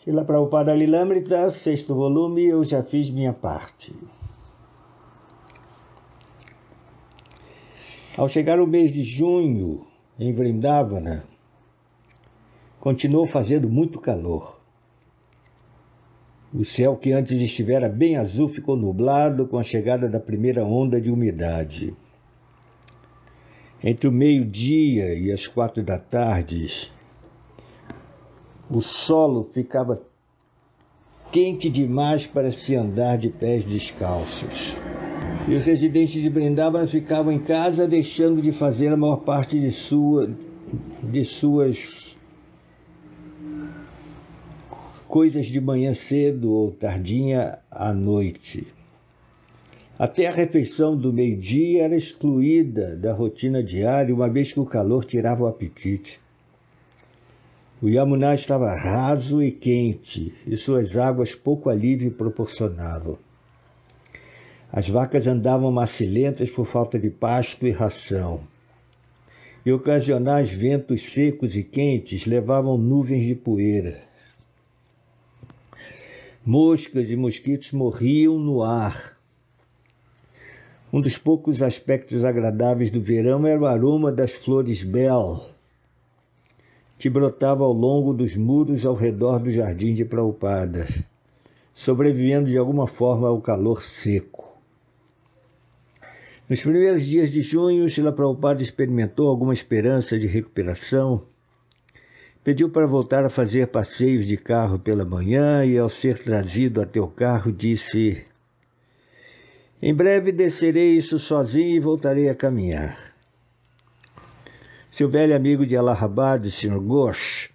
Srila Prabhupada Lilamrita, 6º volume, eu já fiz minha parte. Ao chegar o mês de junho, em Vrindavana, continuou fazendo muito calor. O céu, que antes estivera bem azul, ficou nublado com a chegada da primeira onda de umidade. Entre o meio-dia e as 4 da tarde, o solo ficava quente demais para se andar de pés descalços. E os residentes de Vrindavana ficavam em casa, deixando de fazer a maior parte de suas coisas de manhã cedo ou tardinha à noite. Até a refeição do meio-dia era excluída da rotina diária, uma vez que o calor tirava o apetite. O Yamuna estava raso e quente, e suas águas pouco alívio proporcionavam. As vacas andavam macilentas por falta de pasto e ração, e ocasionais ventos secos e quentes levavam nuvens de poeira. Moscas e mosquitos morriam no ar. Um dos poucos aspectos agradáveis do verão era o aroma das flores bel, que brotava ao longo dos muros ao redor do jardim de Prabhupada, sobrevivendo de alguma forma ao calor seco. Nos primeiros dias de junho, Srila Prabhupada experimentou alguma esperança de recuperação. Pediu para voltar a fazer passeios de carro pela manhã e, ao ser trazido até o carro, disse: "Em breve descerei isso sozinho e voltarei a caminhar." Seu velho amigo de Allahabad, Sr. Ghosh,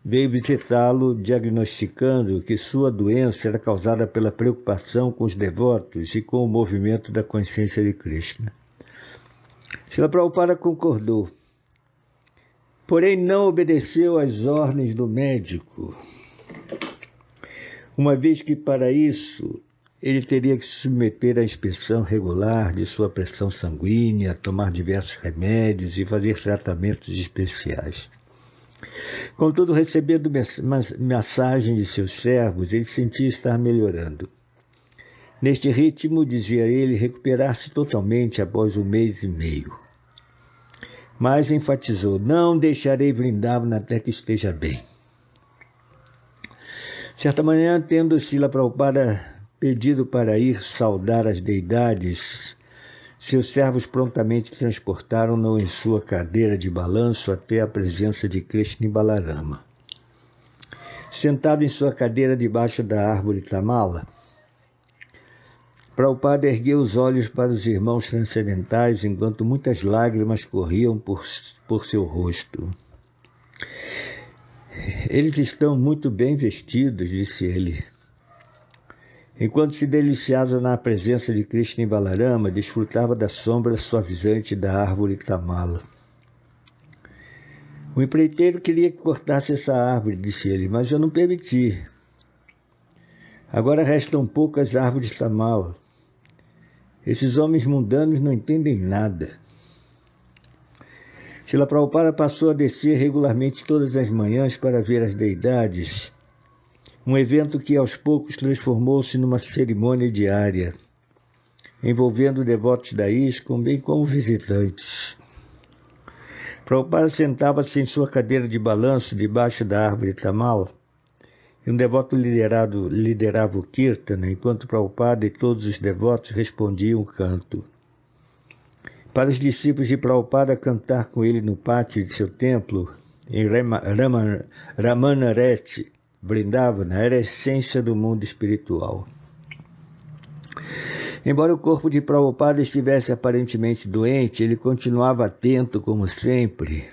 veio visitá-lo, diagnosticando que sua doença era causada pela preocupação com os devotos e com o movimento da consciência de Krishna. Srila Prabhupada concordou, porém não obedeceu às ordens do médico, uma vez que para isso ele teria que se submeter à inspeção regular de sua pressão sanguínea, tomar diversos remédios e fazer tratamentos especiais. Contudo, recebendo mensagem de seus servos, ele sentia estar melhorando. Neste ritmo, dizia ele, recuperar-se totalmente após 1 mês e meio. Mas enfatizou: "Não deixarei Vrindavana até que esteja bem." Certa manhã, tendo Srila Prabhupada pedido para ir saudar as deidades, seus servos prontamente transportaram-no em sua cadeira de balanço até a presença de Krishna e Balarama. Sentado em sua cadeira debaixo da árvore Tamala, Prabhupada ergueu os olhos para os irmãos transcendentais enquanto muitas lágrimas corriam por seu rosto. "Eles estão muito bem vestidos", disse ele. Enquanto se deliciava na presença de Krishna e Balarama, desfrutava da sombra suavizante da árvore Tamala. "O empreiteiro queria que cortasse essa árvore", disse ele, "mas eu não permiti. Agora restam poucas árvores Tamala. Esses homens mundanos não entendem nada." Srila Prabhupada passou a descer regularmente todas as manhãs para ver as deidades, um evento que aos poucos transformou-se numa cerimônia diária, envolvendo devotos da ISKCON, bem como visitantes. Prabhupada sentava-se em sua cadeira de balanço debaixo da árvore Tamala, e um devoto liderava o Kirtana, enquanto Prabhupada e todos os devotos respondiam o canto. Para os discípulos de Prabhupada, cantar com ele no pátio de seu templo, em Ramanarete, Vrindavana, era a essência do mundo espiritual. Embora o corpo de Prabhupada estivesse aparentemente doente, ele continuava atento como sempre.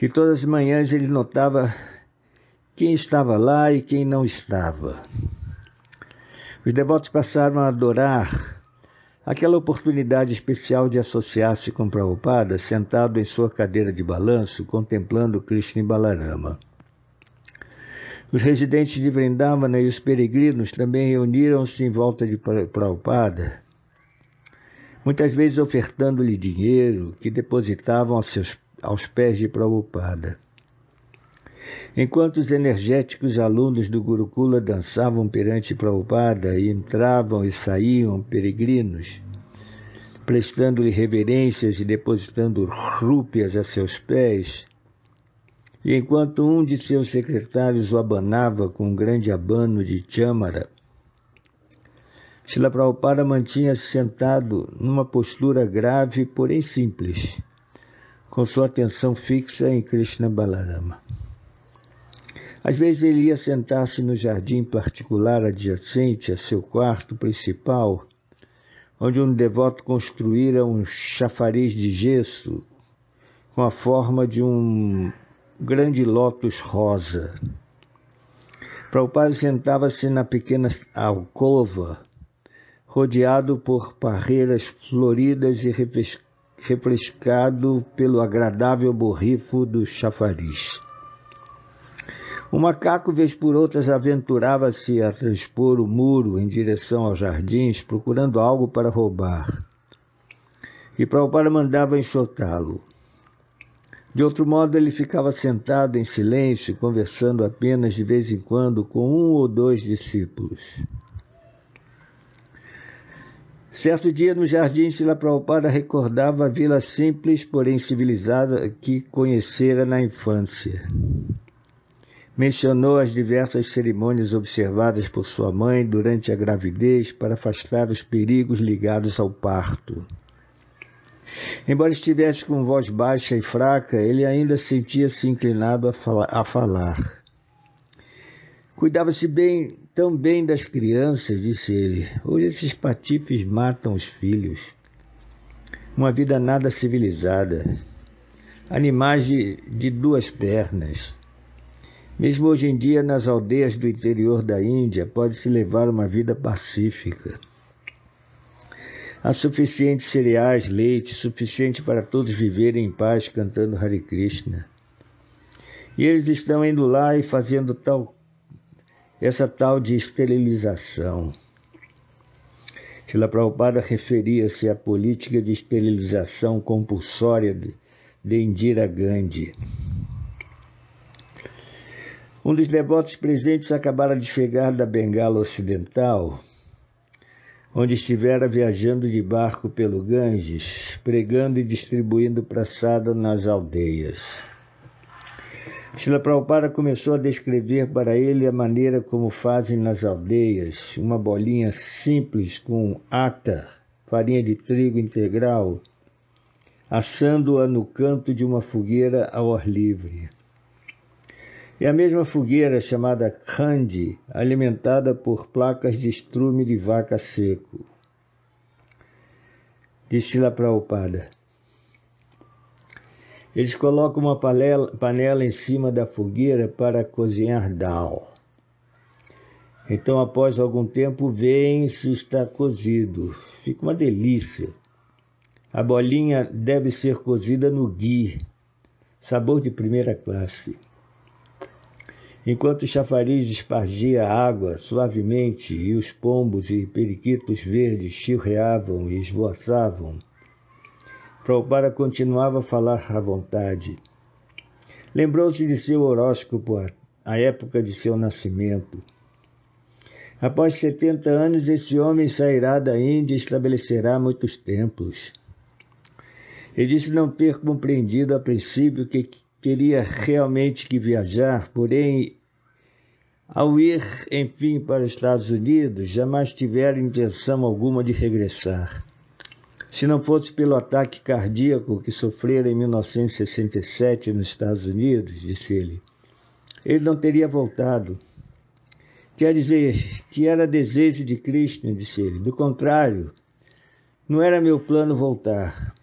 E todas as manhãs ele notava quem estava lá e quem não estava. Os devotos passaram a adorar aquela oportunidade especial de associar-se com Prabhupada, sentado em sua cadeira de balanço, contemplando Krishna e Balarama. Os residentes de Vrindavana e os peregrinos também reuniram-se em volta de Prabhupada, muitas vezes ofertando-lhe dinheiro que depositavam aos pés de Prabhupada. Enquanto os energéticos alunos do Gurukula dançavam perante Prabhupada e entravam e saíam peregrinos, prestando-lhe reverências e depositando rúpias a seus pés, e enquanto um de seus secretários o abanava com um grande abano de chamara, Srila Prabhupada mantinha-se sentado numa postura grave, porém simples, com sua atenção fixa em Krishna Balarama. Às vezes ele ia sentar-se no jardim particular adjacente a seu quarto principal, onde um devoto construíra um chafariz de gesso com a forma de um grande lótus rosa. Prabhupada sentava-se na pequena alcova, rodeado por parreiras floridas e refrescado pelo agradável borrifo do chafariz. O macaco, vez por outras, aventurava-se a transpor o muro em direção aos jardins, procurando algo para roubar. E Prabhupada mandava enxotá-lo. De outro modo, ele ficava sentado em silêncio, conversando apenas de vez em quando com um ou dois discípulos. Certo dia, no jardim, Srila Prabhupada recordava a vila simples, porém civilizada, que conhecera na infância. Mencionou as diversas cerimônias observadas por sua mãe durante a gravidez para afastar os perigos ligados ao parto. Embora estivesse com voz baixa e fraca, ele ainda sentia-se inclinado a falar. Cuidava-se tão bem das crianças, disse ele. Hoje esses patifes matam os filhos. Uma vida nada civilizada. Animais de duas pernas. Mesmo hoje em dia, nas aldeias do interior da Índia, pode-se levar uma vida pacífica. Há suficientes cereais, leite, suficiente para todos viverem em paz cantando Hare Krishna. E eles estão indo lá e fazendo essa tal de esterilização. Srila Prabhupada referia-se à política de esterilização compulsória de Indira Gandhi. Um dos devotos presentes acabara de chegar da Bengala Ocidental, onde estivera viajando de barco pelo Ganges, pregando e distribuindo praçada nas aldeias. Srila Prabhupada começou a descrever para ele a maneira como fazem nas aldeias uma bolinha simples com atar, farinha de trigo integral, assando-a no canto de uma fogueira ao ar livre. É a mesma fogueira chamada khandi, alimentada por placas de estrume de vaca seco. Disse Srila Prabhupada. Eles colocam uma panela em cima da fogueira para cozinhar dal. Então, após algum tempo, veem se está cozido. Fica uma delícia. A bolinha deve ser cozida no ghee, sabor de primeira classe. Enquanto o chafariz espargia água suavemente e os pombos e periquitos verdes chilreavam e esvoaçavam, Prabhupada continuava a falar à vontade. Lembrou-se de seu horóscopo, a época de seu nascimento. Após 70 anos, esse homem sairá da Índia e estabelecerá muitos templos. Ele disse não ter compreendido a princípio que queria realmente que viajar, porém, ao ir, enfim, para os Estados Unidos, jamais tivera intenção alguma de regressar. Se não fosse pelo ataque cardíaco que sofrera em 1967 nos Estados Unidos, disse ele não teria voltado. Quer dizer, que era desejo de Krishna, disse ele. Do contrário, não era meu plano voltar.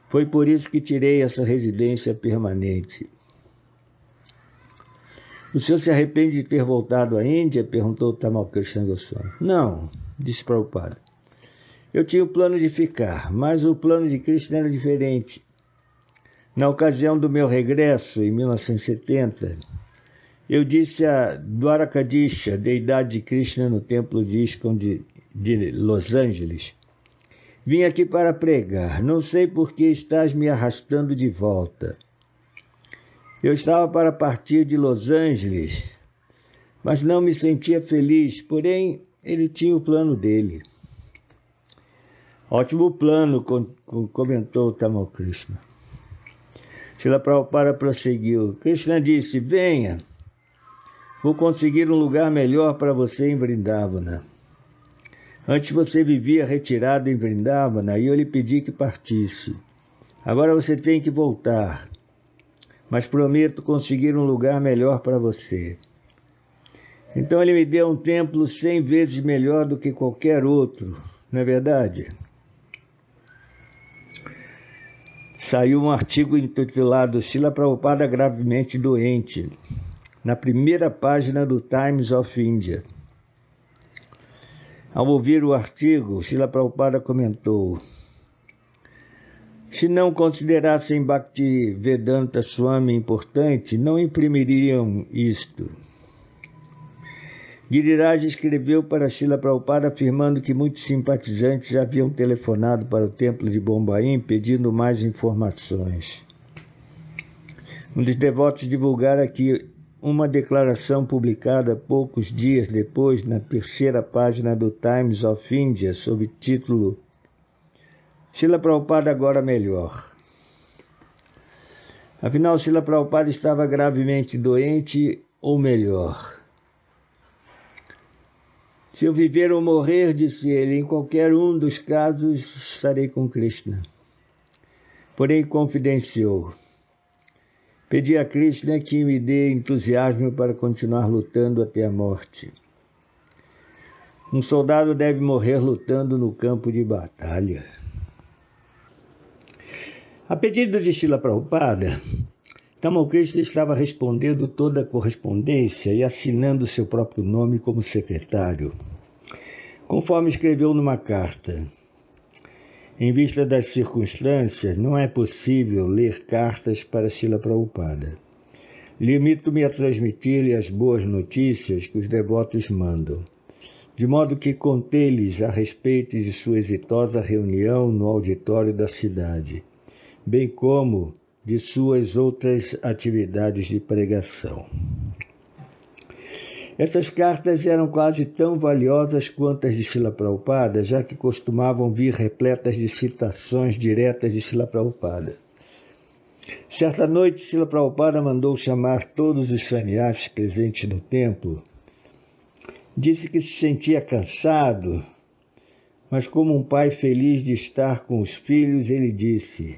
Foi por isso que tirei essa residência permanente. O senhor se arrepende de ter voltado à Índia? Perguntou Tamal Krishna Goswami. Não, disse Prabhupada. Eu tinha o plano de ficar, mas o plano de Krishna era diferente. Na ocasião do meu regresso, em 1970, eu disse a Dwarakadisha, deidade de Krishna no templo de ISKCON de Los Angeles, vim aqui para pregar, não sei por que estás me arrastando de volta. Eu estava para partir de Los Angeles, mas não me sentia feliz, porém ele tinha o plano dele. Ótimo plano, comentou Tamal Krishna. Srila Prabhupada prosseguiu. Krishna disse, venha, vou conseguir um lugar melhor para você em Vrindavana. Antes você vivia retirado em Vrindavana e eu lhe pedi que partisse. Agora você tem que voltar, mas prometo conseguir um lugar melhor para você. Então ele me deu um templo 100 vezes melhor do que qualquer outro, não é verdade? Saiu um artigo intitulado Srila Prabhupada gravemente doente, na primeira página do Times of India. Ao ouvir o artigo, Srila Prabhupada comentou, se não considerassem Bhaktivedanta Swami importante, não imprimiriam isto. Giriraj escreveu para Srila Prabhupada afirmando que muitos simpatizantes já haviam telefonado para o templo de Bombaim pedindo mais informações. Um dos devotos divulgara aqui uma declaração publicada poucos dias depois na terceira página do Times of India sob o título Srila Prabhupada agora melhor. Afinal, Srila Prabhupada estava gravemente doente ou melhor. Se eu viver ou morrer, disse ele, em qualquer um dos casos estarei com Krishna. Porém, confidenciou. Pedi a Krishna que me dê entusiasmo para continuar lutando até a morte. Um soldado deve morrer lutando no campo de batalha. A pedido de Srila Prabhupada, Tamal Krishna estava respondendo toda a correspondência e assinando seu próprio nome como secretário, conforme escreveu numa carta. Em vista das circunstâncias, não é possível ler cartas para Srila Prabhupada. Limito-me a transmitir-lhe as boas notícias que os devotos mandam, de modo que contei-lhes a respeito de sua exitosa reunião no auditório da cidade, bem como de suas outras atividades de pregação. Essas cartas eram quase tão valiosas quanto as de Srila Prabhupada, já que costumavam vir repletas de citações diretas de Srila Prabhupada. Certa noite, Srila Prabhupada mandou chamar todos os sannyasis presentes no templo. Disse que se sentia cansado, mas como um pai feliz de estar com os filhos, ele disse,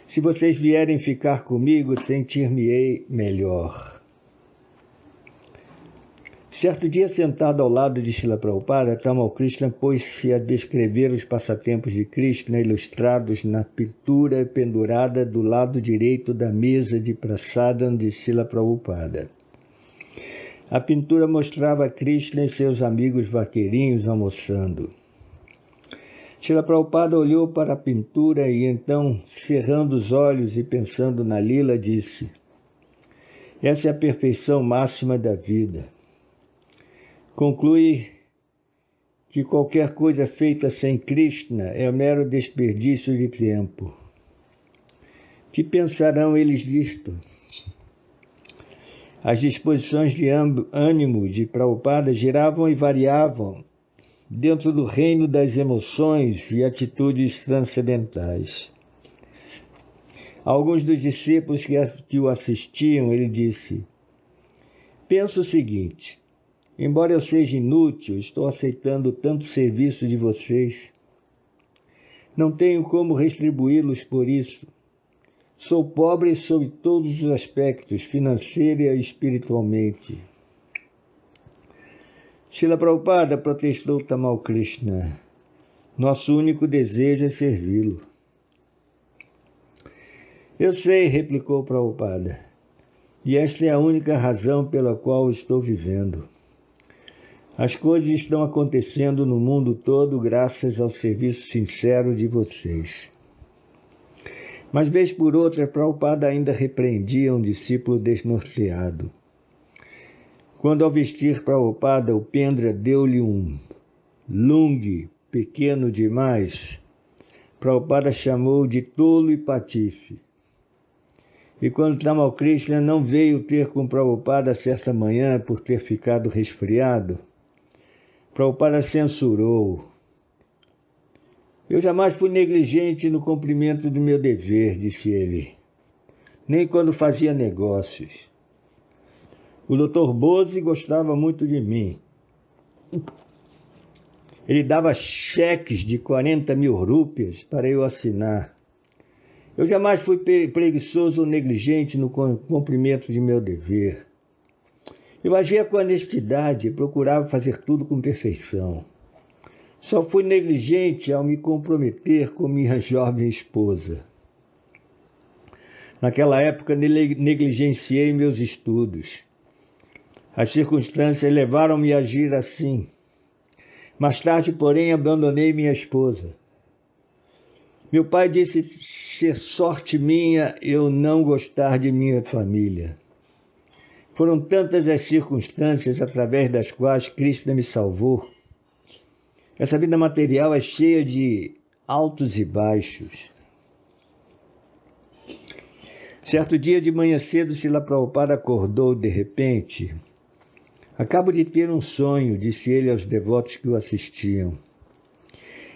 se vocês vierem ficar comigo, sentir-me-ei melhor. Certo dia, sentado ao lado de Srila Prabhupada, Tamal Krishna pôs-se a descrever os passatempos de Krishna ilustrados na pintura pendurada do lado direito da mesa de prasadam de Srila Prabhupada. A pintura mostrava Krishna e seus amigos vaqueirinhos almoçando. Srila Prabhupada olhou para a pintura e então, cerrando os olhos e pensando na lila, disse, essa é a perfeição máxima da vida. Conclui que qualquer coisa feita sem Krishna é um mero desperdício de tempo. Que pensarão eles disto? As disposições de ânimo de Prabhupada giravam e variavam dentro do reino das emoções e atitudes transcendentais. A alguns dos discípulos que o assistiam, ele disse, penso o seguinte, embora eu seja inútil, estou aceitando tanto serviço de vocês. Não tenho como retribuí-los por isso. Sou pobre sob todos os aspectos, financeira e espiritualmente. Srila Prabhupada, protestou Tamal Krishna, nosso único desejo é servi-lo. Eu sei, replicou Prabhupada, e esta é a única razão pela qual estou vivendo. As coisas estão acontecendo no mundo todo graças ao serviço sincero de vocês. Mas vez por outra, Prabhupada ainda repreendia um discípulo desnorteado. Quando ao vestir Prabhupada, Upendra deu-lhe um lungi pequeno demais, Prabhupada chamou de tolo e patife. E quando Tamal Krishna não veio ter com Prabhupada certa manhã por ter ficado resfriado, Prabhupada censurou. Eu jamais fui negligente no cumprimento do meu dever, disse ele, nem quando fazia negócios. O Dr. Bose gostava muito de mim. Ele dava cheques de 40 mil rúpias para eu assinar. Eu jamais fui preguiçoso ou negligente no cumprimento de meu dever. Eu agia com honestidade e procurava fazer tudo com perfeição. Só fui negligente ao me comprometer com minha jovem esposa. Naquela época, negligenciei meus estudos. As circunstâncias levaram-me a agir assim. Mais tarde, porém, abandonei minha esposa. Meu pai disse ser sorte minha eu não gostar de minha família. Foram tantas as circunstâncias através das quais Krishna me salvou. Essa vida material é cheia de altos e baixos. Certo dia de manhã cedo, Srila Prabhupada acordou de repente. Acabo de ter um sonho, disse ele aos devotos que o assistiam.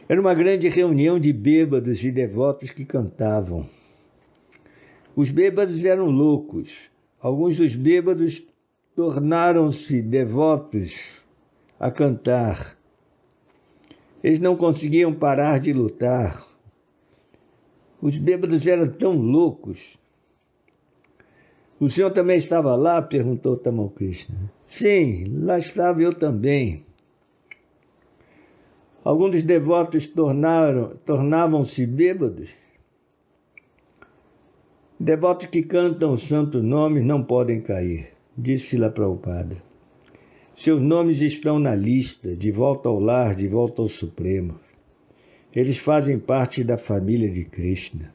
Era uma grande reunião de bêbados e devotos que cantavam. Os bêbados eram loucos. Alguns dos bêbados tornaram-se devotos a cantar. Eles não conseguiam parar de lutar. Os bêbados eram tão loucos. O senhor também estava lá? Perguntou Tamal Krishna. Sim, lá estava eu também. Alguns dos devotos tornavam-se bêbados. Devotos que cantam o santo nome não podem cair, disse Srila Prabhupada. Seus nomes estão na lista, de volta ao lar, de volta ao Supremo. Eles fazem parte da família de Krishna.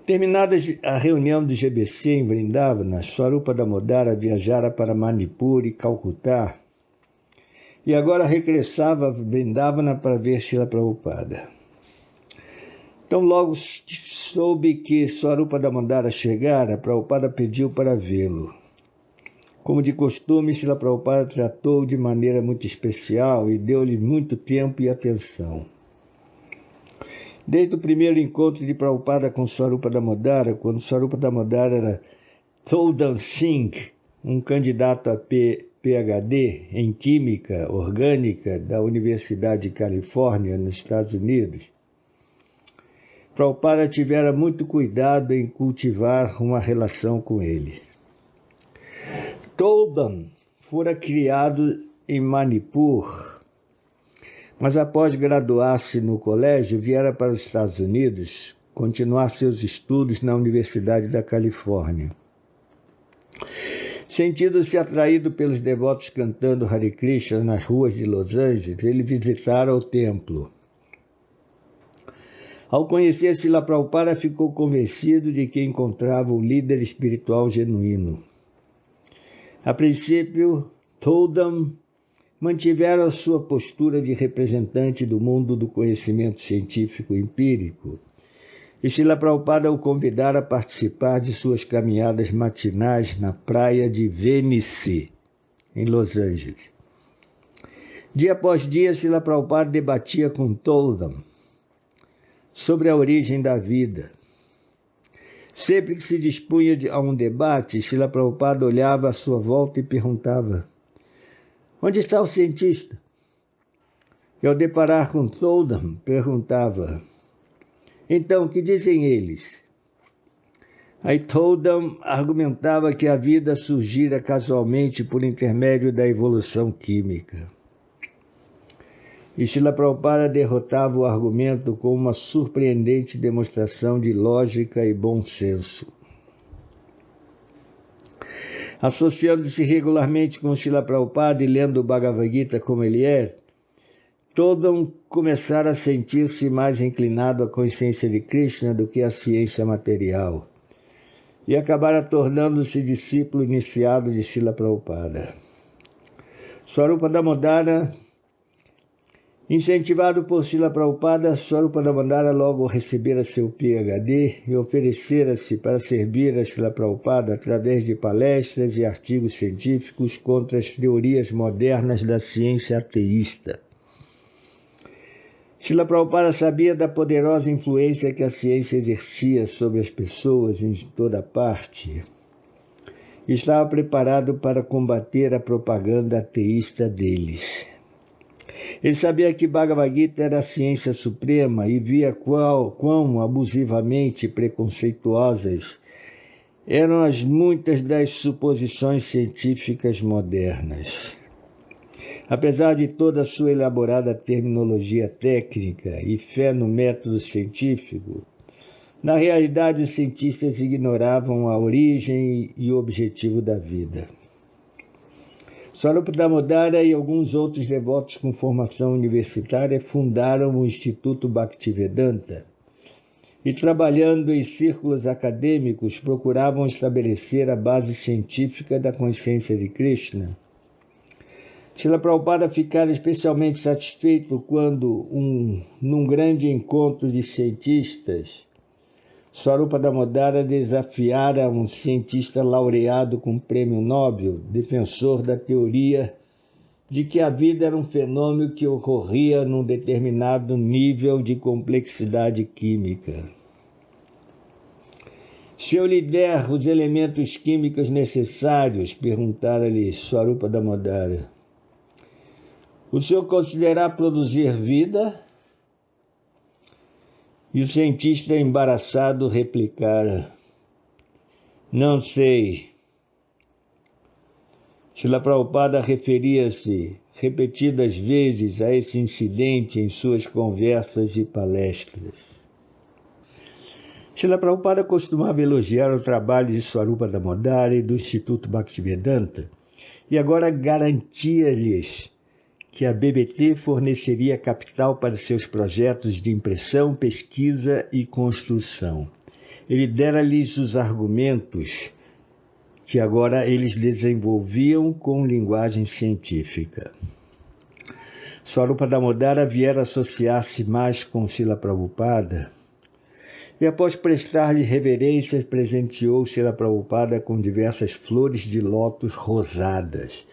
Terminada a reunião do GBC em Vrindavana, Swarupa Damodara viajara para Manipur e Calcutá e agora regressava a Vrindavana para ver Srila Prabhupada. Então logo soube que Swarupa Damodara chegara, Prabhupada pediu para vê-lo. Como de costume, Srila Prabhupada tratou de maneira muito especial e deu-lhe muito tempo e atenção. Desde o primeiro encontro de Prabhupada com Swarupa Damodara, quando Swarupa Damodara era Toldan Singh, um candidato a PhD em Química Orgânica da Universidade de Califórnia, nos Estados Unidos, Prabhupada tivera muito cuidado em cultivar uma relação com ele. Toldan fora criado em Manipur, mas após graduar-se no colégio, viera para os Estados Unidos continuar seus estudos na Universidade da Califórnia. Sentindo-se atraído pelos devotos cantando Hare Krishna nas ruas de Los Angeles, ele visitara o templo. Ao conhecer Srila Prabhupada, ficou convencido de que encontrava um líder espiritual genuíno. A princípio, Toldan mantivera sua postura de representante do mundo do conhecimento científico empírico, e Srila Prabhupada o convidara a participar de suas caminhadas matinais na praia de Venice, em Los Angeles. Dia após dia, Srila Prabhupada debatia com Toldan sobre a origem da vida. Sempre que se dispunha a um debate, Srila Prabhupada olhava à sua volta e perguntava: onde está o cientista? E ao deparar com Toldan, perguntava: então, o que dizem eles? Aí Toldan argumentava que a vida surgira casualmente por intermédio da evolução química. E Srila Prabhupada derrotava o argumento com uma surpreendente demonstração de lógica e bom senso. Associando-se regularmente com Srila Prabhupada e lendo o Bhagavad Gita como ele é, Toldan começara a sentir-se mais inclinado à consciência de Krishna do que à ciência material, e acabara tornando-se discípulo iniciado de Srila Prabhupada. Swarupa Damodara Incentivado por Srila Prabhupada, Swarupa Damodara logo recebera seu PhD e oferecera-se para servir a Srila Prabhupada através de palestras e artigos científicos contra as teorias modernas da ciência ateísta. Srila Prabhupada sabia da poderosa influência que a ciência exercia sobre as pessoas em toda parte e estava preparado para combater a propaganda ateísta deles. Ele sabia que Bhagavad Gita era a ciência suprema e via quão abusivamente preconceituosas eram muitas das suposições científicas modernas. Apesar de toda a sua elaborada terminologia técnica e fé no método científico, na realidade os cientistas ignoravam a origem e o objetivo da vida. Swarupa Damodara e alguns outros devotos com formação universitária fundaram o Instituto Bhaktivedanta e, trabalhando em círculos acadêmicos, procuravam estabelecer a base científica da consciência de Krishna. Srila Prabhupada ficara especialmente satisfeito quando, num grande encontro de cientistas, Swarupa Damodara desafiara um cientista laureado com prêmio Nobel, defensor da teoria de que a vida era um fenômeno que ocorria num determinado nível de complexidade química. Se eu lhe der os elementos químicos necessários, perguntara-lhe Swarupa Damodara, o senhor considerará produzir vida? E o cientista embaraçado replicara, não sei. Srila Prabhupada referia-se repetidas vezes a esse incidente em suas conversas e palestras. Srila Prabhupada costumava elogiar o trabalho de Swarupa Damodara e do Instituto Bhaktivedanta e agora garantia-lhes que a BBT forneceria capital para seus projetos de impressão, pesquisa e construção. Ele dera-lhes os argumentos que agora eles desenvolviam com linguagem científica. Swarupa Damodara viera associar-se mais com Srila Prabhupada e, após prestar-lhe reverências, presenteou Srila Prabhupada com diversas flores de lótus rosadas.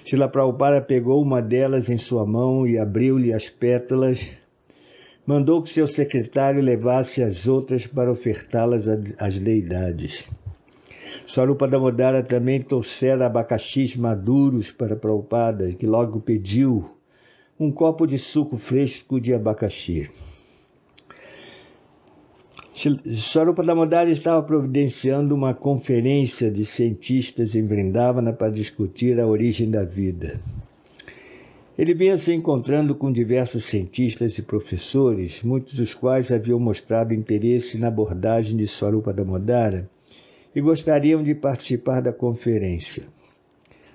Srila Prabhupada pegou uma delas em sua mão e abriu-lhe as pétalas. Mandou que seu secretário levasse as outras para ofertá-las às deidades. Swarupa Damodara também trouxera abacaxis maduros para Prabhupada, que logo pediu um copo de suco fresco de abacaxi. Swarupa Damodara estava providenciando uma conferência de cientistas em Vrindavana para discutir a origem da vida. Ele vinha se encontrando com diversos cientistas e professores, muitos dos quais haviam mostrado interesse na abordagem de Swarupa Damodara e gostariam de participar da conferência.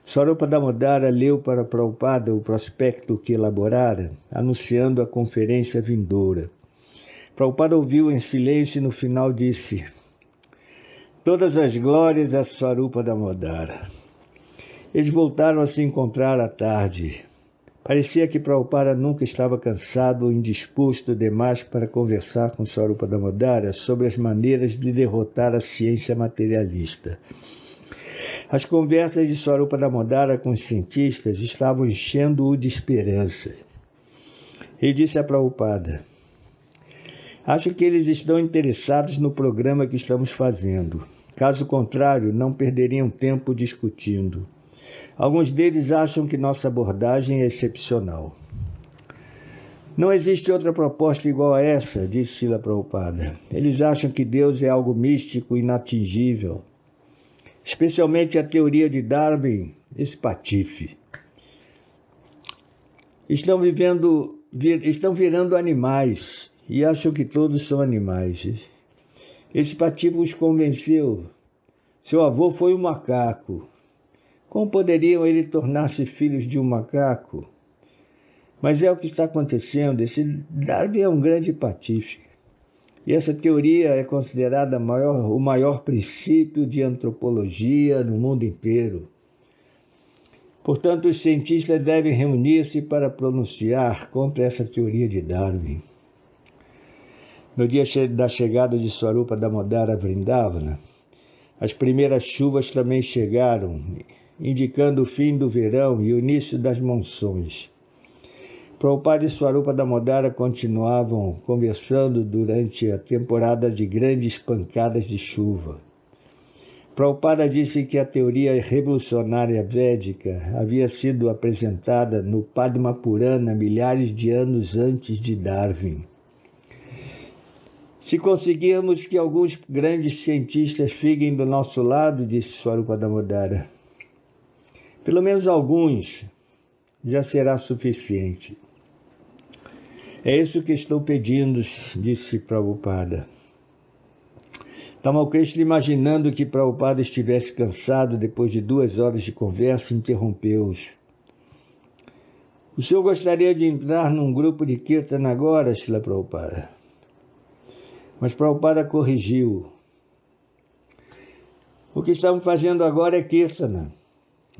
Swarupa Damodara leu para Prabhupada o prospecto que elaborara, anunciando a conferência vindoura. Prabhupada ouviu em silêncio e no final disse, todas as glórias a Swarupa Damodara. Eles voltaram a se encontrar à tarde. Parecia que Prabhupada nunca estava cansado ou indisposto demais para conversar com Swarupa Damodara sobre as maneiras de derrotar a ciência materialista. As conversas de Swarupa Damodara com os cientistas estavam enchendo-o de esperança. Ele disse a Prabhupada, acho que eles estão interessados no programa que estamos fazendo. Caso contrário, não perderiam tempo discutindo. Alguns deles acham que nossa abordagem é excepcional. Não existe outra proposta igual a essa, disse Srila Prabhupada. Eles acham que Deus é algo místico e inatingível. Especialmente a teoria de Darwin, esse patife. Estão virando animais e acham que todos são animais. Esse patife os convenceu. Seu avô foi um macaco. Como poderiam eles tornar-se filhos de um macaco? Mas é o que está acontecendo. Esse Darwin é um grande patife. E essa teoria é considerada o maior princípio de antropologia no mundo inteiro. Portanto, os cientistas devem reunir-se para pronunciar contra essa teoria de Darwin. No dia da chegada de Swarupa Damodara a Vrindavana, as primeiras chuvas também chegaram, indicando o fim do verão e o início das monções. Prabhupada e Swarupa Damodara continuavam conversando durante a temporada de grandes pancadas de chuva. Prabhupada disse que a teoria revolucionária védica havia sido apresentada no Padma Purana milhares de anos antes de Darwin. Se conseguirmos que alguns grandes cientistas fiquem do nosso lado, disse Swarupa Damodara, pelo menos alguns, já será suficiente. É isso que estou pedindo, disse Prabhupada. Tamal Krishna, imaginando que Prabhupada estivesse cansado depois de 2 horas de conversa, interrompeu-os. O senhor gostaria de entrar num grupo de Kirtana agora, Srila Prabhupada? Mas Prabhupada corrigiu. O que estamos fazendo agora é Kirtana.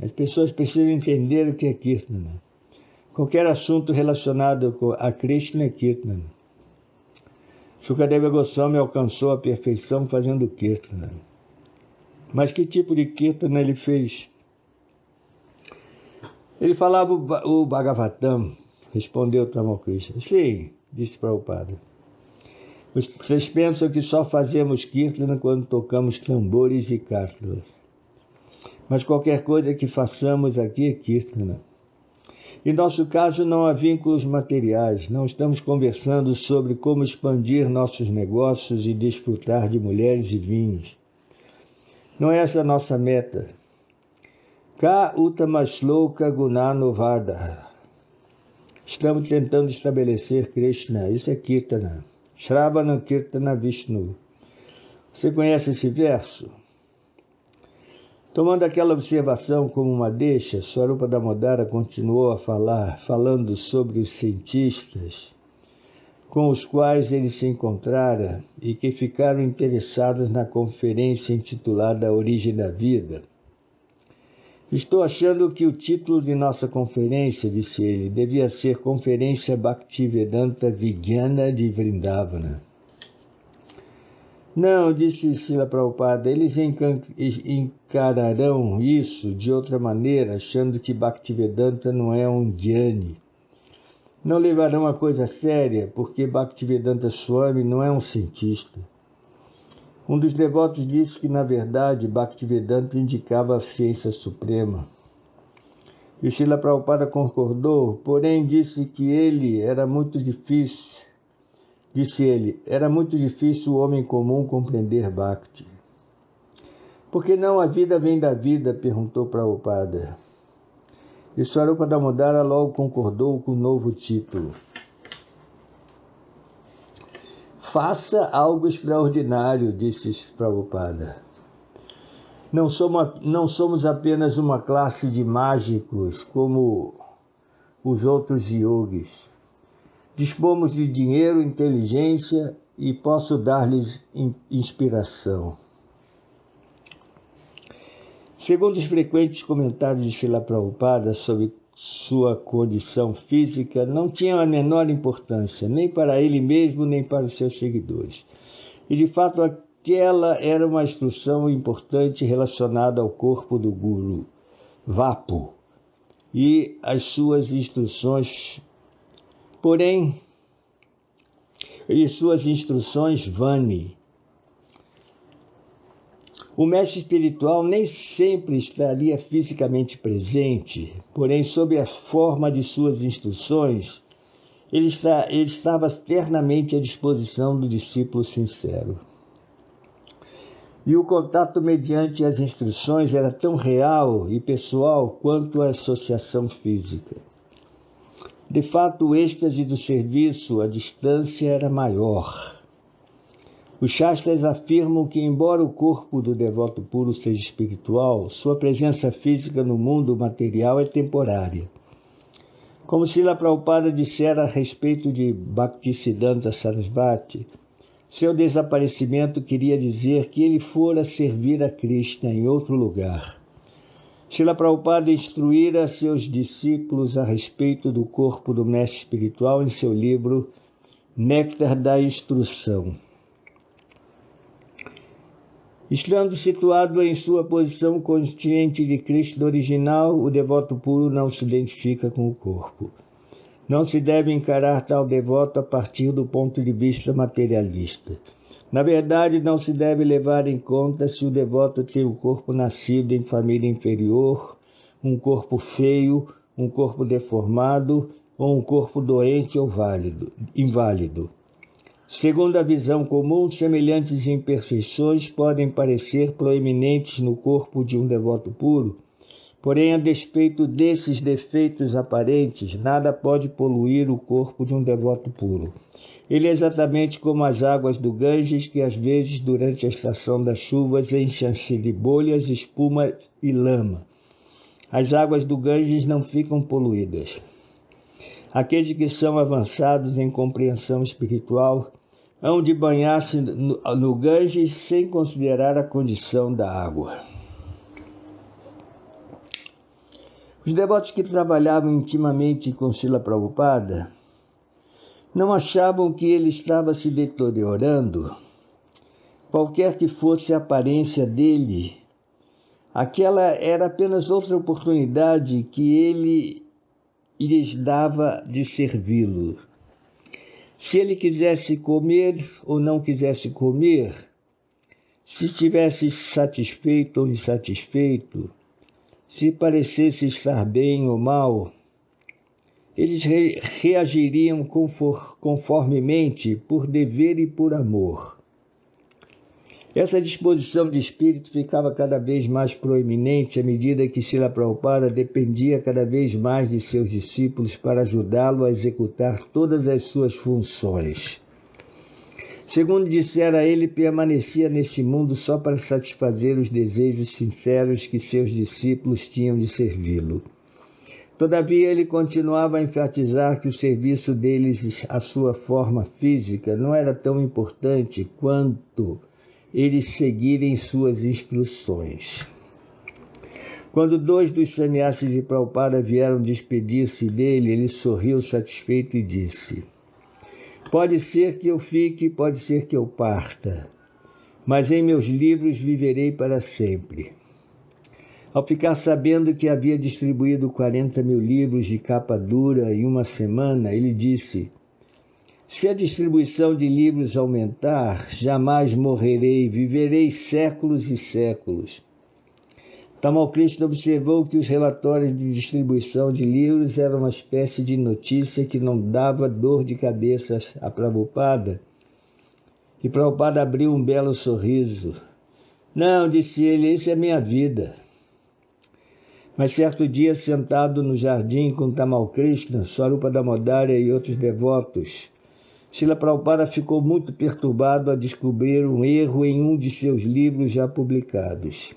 As pessoas precisam entender o que é Kirtana. Qualquer assunto relacionado a Krishna é Kirtana. Shukadeva Goswami alcançou a perfeição fazendo Kirtana. Mas que tipo de Kirtana ele fez? Ele falava o Bhagavatam, respondeu Tamal Krishna. Sim, disse Prabhupada. Vocês pensam que só fazemos Kirtana quando tocamos tambores e cártulas. Mas qualquer coisa que façamos aqui é Kirtana. Em nosso caso, não há vínculos materiais. Não estamos conversando sobre como expandir nossos negócios e desfrutar de mulheres e vinhos. Não é essa a nossa meta. Ka Uttama Shloka Gunanovada. Estamos tentando estabelecer Krishna. Isso é Kirtana. Shravana Kirtana Vishnu. Você conhece esse verso? Tomando aquela observação como uma deixa, Swarupa Damodara continuou a falar, falando sobre os cientistas com os quais ele se encontrara e que ficaram interessados na conferência intitulada A Origem da Vida. Estou achando que o título de nossa conferência, disse ele, devia ser Conferência Bhaktivedanta Vijnana de Vrindavana. Não, disse Srila Prabhupada, eles encararão isso de outra maneira, achando que Bhaktivedanta não é um jnani. Não levarão a coisa séria, porque Bhaktivedanta Swami não é um cientista. Um dos devotos disse que, na verdade, Bhaktivedanta indicava a ciência suprema. E Srila Prabhupada concordou, porém disse que era muito difícil o homem comum compreender Bhakti. Por que não a vida vem da vida? Perguntou Prabhupada. E Swarupa Damodara logo concordou com o novo título. Faça algo extraordinário, disse Prabhupada. Não somos apenas uma classe de mágicos como os outros yogis. Dispomos de dinheiro, inteligência e posso dar-lhes inspiração. Segundo os frequentes comentários de Srila Prabhupada sobre sua condição física, não tinha a menor importância, nem para ele mesmo, nem para os seus seguidores. E, de fato, aquela era uma instrução importante relacionada ao corpo do Guru, Vapu, e as suas instruções, Vani. O mestre espiritual nem sempre estaria fisicamente presente, porém, sob a forma de suas instruções, ele estava eternamente à disposição do discípulo sincero. E o contato mediante as instruções era tão real e pessoal quanto a associação física. De fato, o êxtase do serviço à distância era maior. Os Shastras afirmam que, embora o corpo do devoto puro seja espiritual, sua presença física no mundo material é temporária. Como Srila Prabhupada dissera a respeito de Bhaktisiddhanta Sarasvati, seu desaparecimento queria dizer que ele fora servir a Krishna em outro lugar. Srila Prabhupada instruíra seus discípulos a respeito do corpo do mestre espiritual em seu livro Néctar da Instrução. Estando situado em sua posição consciente de Krishna original, o devoto puro não se identifica com o corpo. Não se deve encarar tal devoto a partir do ponto de vista materialista. Na verdade, não se deve levar em conta se o devoto tem um corpo nascido em família inferior, um corpo feio, um corpo deformado ou um corpo doente ou inválido. Segundo a visão comum, semelhantes imperfeições podem parecer proeminentes no corpo de um devoto puro, porém, a despeito desses defeitos aparentes, nada pode poluir o corpo de um devoto puro. Ele é exatamente como as águas do Ganges, que às vezes, durante a estação das chuvas, enchem-se de bolhas, espuma e lama. As águas do Ganges não ficam poluídas. Aqueles que são avançados em compreensão espiritual hão de banhar-se no Ganges sem considerar a condição da água. Os devotos que trabalhavam intimamente com Srila Prabhupada não achavam que ele estava se deteriorando. Qualquer que fosse a aparência dele, aquela era apenas outra oportunidade que ele lhes dava de servi-lo. Se ele quisesse comer ou não quisesse comer, se estivesse satisfeito ou insatisfeito, se parecesse estar bem ou mal, eles reagiriam conformemente por dever e por amor. Essa disposição de espírito ficava cada vez mais proeminente à medida que Srila Prabhupada dependia cada vez mais de seus discípulos para ajudá-lo a executar todas as suas funções. Segundo dissera, ele permanecia neste mundo só para satisfazer os desejos sinceros que seus discípulos tinham de servi-lo. Todavia, ele continuava a enfatizar que o serviço deles à sua forma física não era tão importante quanto eles seguirem suas instruções. Quando 2 dos sannyasis de Prabhupada vieram despedir-se dele, ele sorriu satisfeito e disse: "Pode ser que eu fique, pode ser que eu parta, mas em meus livros viverei para sempre." Ao ficar sabendo que havia distribuído 40.000 livros de capa dura em uma semana, ele disse: "Se a distribuição de livros aumentar, jamais morrerei, viverei séculos e séculos." Tamal Krishna observou que os relatórios de distribuição de livros eram uma espécie de notícia que não dava dor de cabeça a Prabhupada. E Prabhupada abriu um belo sorriso. "Não", disse ele, "isso é minha vida." Mas certo dia, sentado no jardim com Tamal Krishna, Swarupa Damodara e outros devotos, Srila Prabhupada ficou muito perturbado a descobrir um erro em um de seus livros já publicados.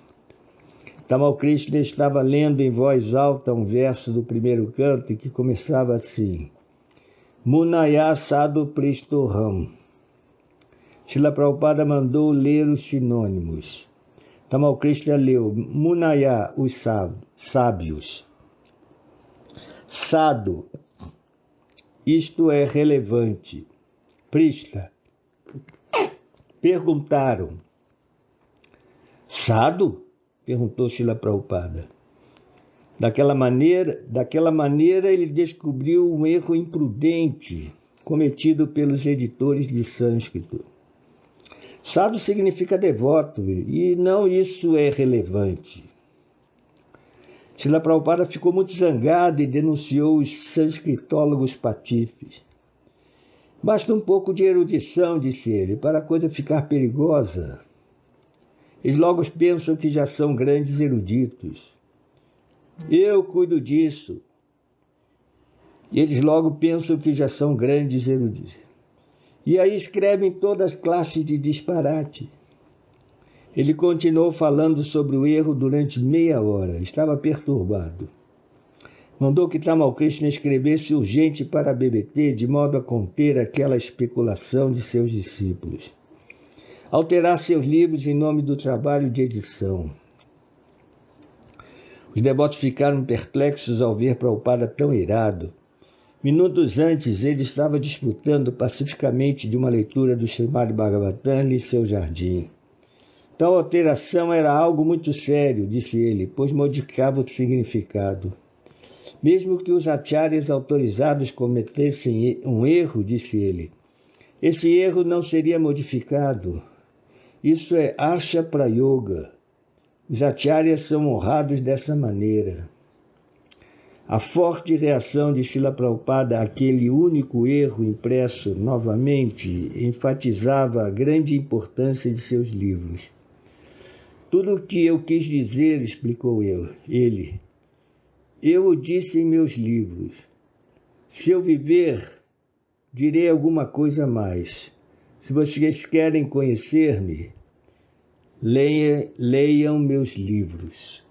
Tamal Krishna estava lendo em voz alta um verso do primeiro canto que começava assim: "Munaya Sadhu Pristoham." Srila Prabhupada mandou ler os sinônimos. Tamal Krishna leu: Munaya, os sábios. Sadhu, isto é relevante. Prista, perguntaram. Sadhu? Perguntou Srila Prabhupada. Daquela maneira ele descobriu um erro imprudente cometido pelos editores de sânscrito. Sadhu significa devoto, e não isso é relevante. Srila Prabhupada ficou muito zangado e denunciou os sânscritólogos patifes. Basta um pouco de erudição, disse ele, para a coisa ficar perigosa. Eles logo pensam que já são grandes eruditos. Eu cuido disso. E eles logo pensam que já são grandes eruditos. E aí escrevem todas as classes de disparate. Ele continuou falando sobre o erro durante meia hora. Estava perturbado. Mandou que Tamal Krishna escrevesse urgente para a BBT, de modo a conter aquela especulação de seus discípulos. Alterar seus livros em nome do trabalho de edição. Os devotos ficaram perplexos ao ver Prabhupada tão irado. Minutos antes, ele estava desfrutando pacificamente de uma leitura do Srimad Bhagavatam em seu jardim. Tal alteração era algo muito sério, disse ele, pois modificava o significado. Mesmo que os acharyas autorizados cometessem um erro, disse ele, esse erro não seria modificado. Isso é Arsha Prayoga. Os acharyas são honrados dessa maneira. A forte reação de Srila Prabhupada àquele único erro impresso novamente enfatizava a grande importância de seus livros. Tudo o que eu quis dizer, explicou ele, eu o disse em meus livros. Se eu viver, direi alguma coisa a mais. Se vocês querem conhecer-me, leiam meus livros.